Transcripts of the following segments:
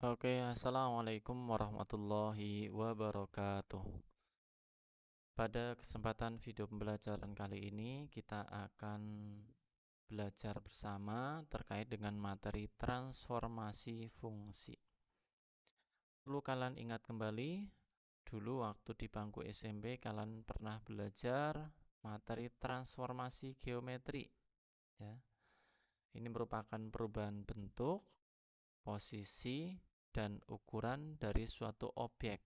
Oke, assalamualaikum warahmatullahi wabarakatuh. Pada kesempatan video pembelajaran kali ini, kita akan belajar bersama terkait dengan materi transformasi fungsi. Perlu kalian ingat kembali, dulu waktu di bangku SMP kalian pernah belajar materi transformasi geometri, ya. Ini merupakan perubahan bentuk, posisi, dan ukuran dari suatu objek.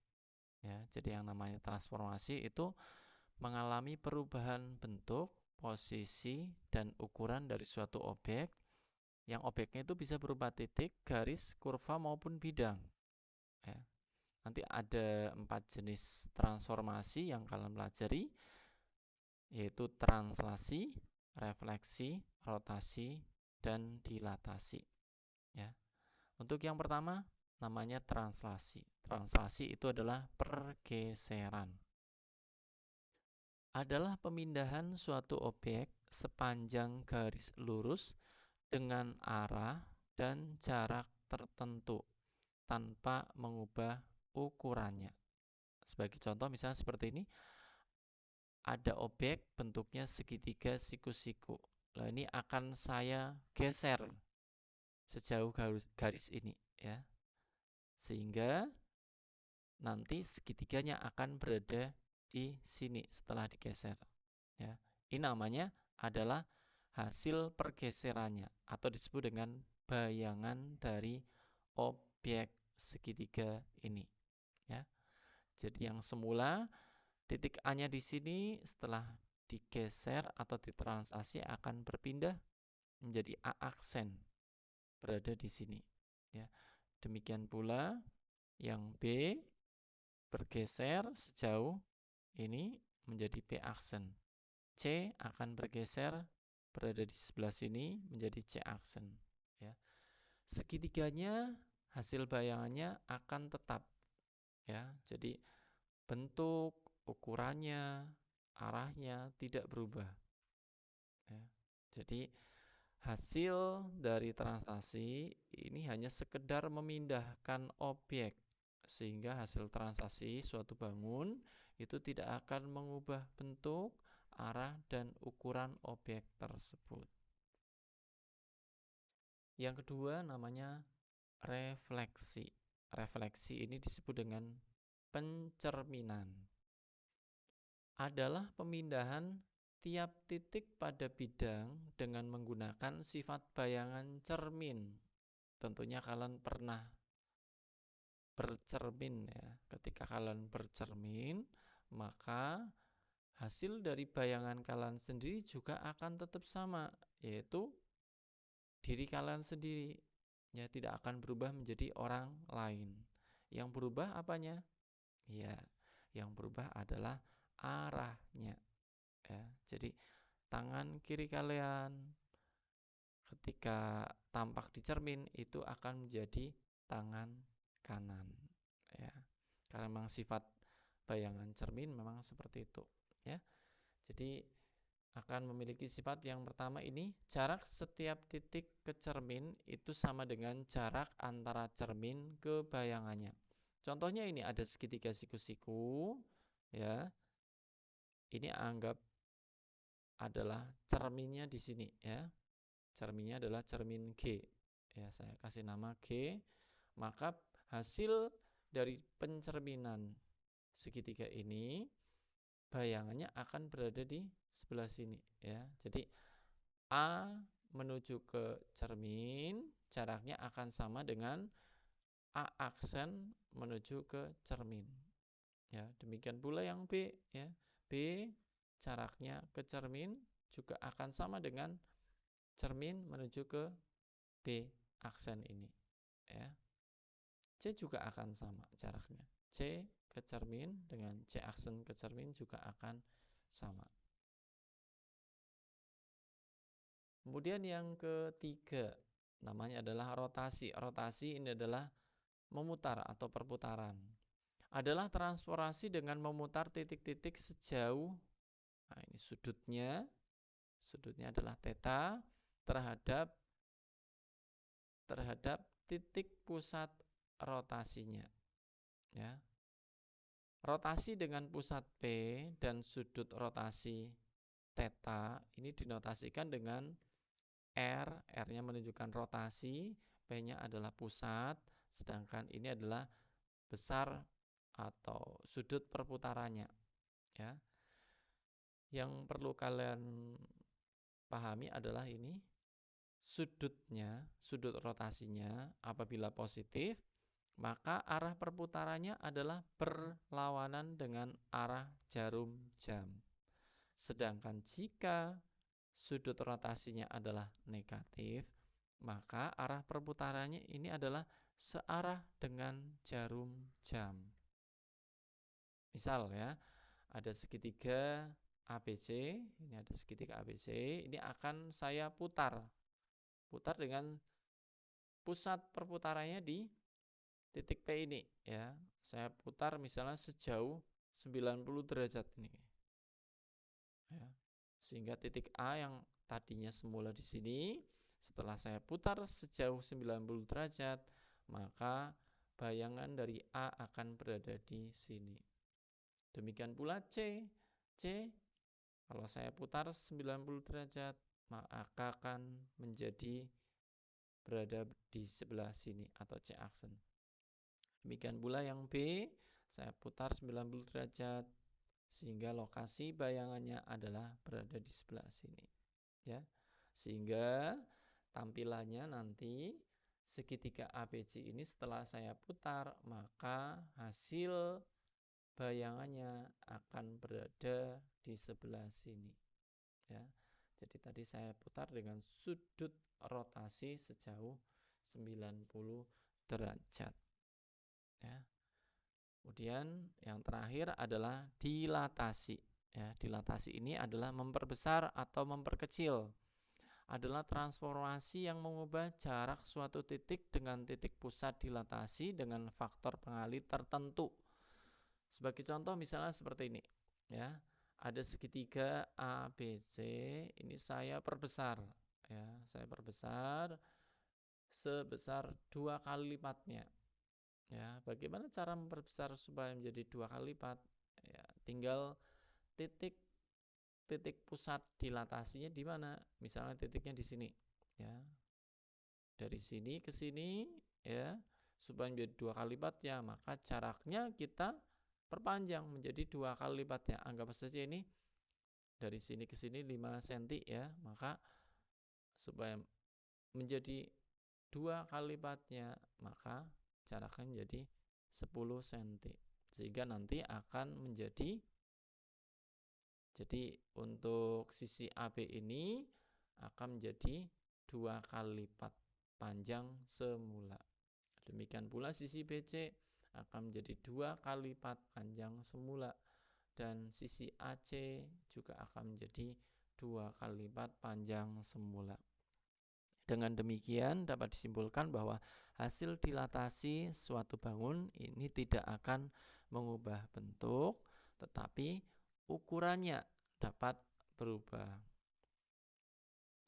Ya, jadi yang namanya transformasi itu mengalami perubahan bentuk, posisi, dan ukuran dari suatu objek. Yang objeknya itu bisa berupa titik, garis, kurva maupun bidang. Ya. Nanti ada 4 jenis transformasi yang kalian pelajari, yaitu translasi, refleksi, rotasi, dan dilatasi. Ya. Untuk yang pertama, namanya translasi. Translasi itu adalah pergeseran. Adalah pemindahan suatu objek sepanjang garis lurus dengan arah dan jarak tertentu tanpa mengubah ukurannya. Sebagai contoh misalnya seperti ini, ada objek bentuknya segitiga siku-siku. Nah, ini akan saya geser sejauh garis ini, ya. Sehingga nanti segitiganya akan berada di sini setelah digeser, ya. Ini namanya adalah hasil pergeserannya atau disebut dengan bayangan dari objek segitiga ini, ya. Jadi yang semula titik A-nya di sini setelah digeser atau ditranslasi akan berpindah menjadi A aksen berada di sini, ya. Demikian pula yang B bergeser sejauh ini menjadi B aksen. C akan bergeser berada di sebelah sini menjadi C aksen, ya. Segitiganya hasil bayangannya akan tetap, ya. Jadi bentuk, ukurannya, arahnya tidak berubah, ya. Jadi hasil dari transaksi ini hanya sekedar memindahkan objek, sehingga hasil transaksi suatu bangun itu tidak akan mengubah bentuk, arah, dan ukuran objek tersebut. Yang kedua namanya refleksi. Refleksi ini disebut dengan pencerminan. Adalah pemindahan tiap titik pada bidang dengan menggunakan sifat bayangan cermin. Tentunya kalian pernah bercermin, ya. Ketika kalian bercermin, maka hasil dari bayangan kalian sendiri juga akan tetap sama, yaitu diri kalian sendiri. Ya, tidak akan berubah menjadi orang lain. Yang berubah apanya? Ya, yang berubah adalah arahnya. Ya, jadi tangan kiri kalian ketika tampak di cermin itu akan menjadi tangan kanan, ya. Karena memang sifat bayangan cermin memang seperti itu, ya. Jadi akan memiliki sifat yang pertama ini, jarak setiap titik ke cermin itu sama dengan jarak antara cermin ke bayangannya. Contohnya ini ada segitiga siku-siku, ya. Ini anggap adalah cerminnya di sini, ya. Cerminnya adalah cermin G. Ya, saya kasih nama G. Maka hasil dari pencerminan segitiga ini bayangannya akan berada di sebelah sini, ya. Jadi A menuju ke cermin, jaraknya akan sama dengan A aksen menuju ke cermin. Ya, demikian pula yang B, ya. B jaraknya ke cermin juga akan sama dengan cermin menuju ke B aksen ini, ya. C juga akan sama jaraknya. C ke cermin dengan C aksen ke cermin juga akan sama. Kemudian yang ketiga namanya adalah rotasi. Rotasi ini adalah memutar atau perputaran. Adalah transformasi dengan memutar titik-titik sejauh, nah ini sudutnya adalah theta terhadap titik pusat rotasinya. Ya. Rotasi dengan pusat P dan sudut rotasi theta ini dinotasikan dengan R. R-nya menunjukkan rotasi, P-nya adalah pusat, sedangkan ini adalah besar atau sudut perputarannya. Ya. Yang perlu kalian pahami adalah ini sudutnya, sudut rotasinya apabila positif, maka arah perputarannya adalah berlawanan dengan arah jarum jam. Sedangkan jika sudut rotasinya adalah negatif, maka arah perputarannya ini adalah searah dengan jarum jam. Misal ya, ada segitiga ABC, ini ada segitiga ABC, ini akan saya putar dengan pusat perputarannya di titik P ini ya. Saya putar misalnya sejauh 90 derajat ini. Ya. Sehingga titik A yang tadinya semula di sini, setelah saya putar sejauh 90 derajat, maka bayangan dari A akan berada di sini. Demikian pula C. Kalau saya putar 90 derajat, maka akan menjadi berada di sebelah sini atau C aksen. Demikian pula yang B, saya putar 90 derajat sehingga lokasi bayangannya adalah berada di sebelah sini. Ya. Sehingga tampilannya nanti segitiga ABC ini setelah saya putar, maka hasil bayangannya akan berada di sebelah sini. Ya. Jadi tadi saya putar dengan sudut rotasi sejauh 90 derajat. Ya. Kemudian yang terakhir adalah dilatasi. Ya, dilatasi ini adalah memperbesar atau memperkecil. Adalah transformasi yang mengubah jarak suatu titik dengan titik pusat dilatasi dengan faktor pengalih tertentu. Sebagai contoh misalnya seperti ini, ya. Ada segitiga ABC, ini saya perbesar, ya. Saya perbesar sebesar 2 kali lipatnya. Ya, bagaimana cara memperbesar supaya menjadi 2 kali lipat? Ya, tinggal titik pusat dilatasinya di mana? Misalnya titiknya di sini, ya. Dari sini ke sini, ya, supaya menjadi 2 kali lipat ya, maka jaraknya kita perpanjang menjadi 2 kali lipatnya. Anggap saja ini dari sini ke sini 5 cm ya, maka supaya menjadi 2 kali lipatnya, maka jaraknya menjadi 10 cm. Sehingga nanti akan menjadi, jadi untuk sisi AB ini akan menjadi 2 kali lipat panjang semula. Demikian pula sisi BC akan menjadi 2 kali lipat panjang semula. Dan sisi AC juga akan menjadi 2 kali lipat panjang semula. Dengan demikian dapat disimpulkan bahwa hasil dilatasi suatu bangun ini tidak akan mengubah bentuk, tetapi ukurannya dapat berubah.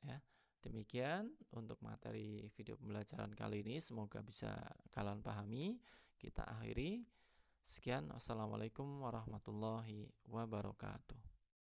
Ya, demikian untuk materi video pembelajaran kali ini. Semoga bisa kalian pahami. Kita akhiri. Sekian, wassalamualaikum warahmatullahi wabarakatuh.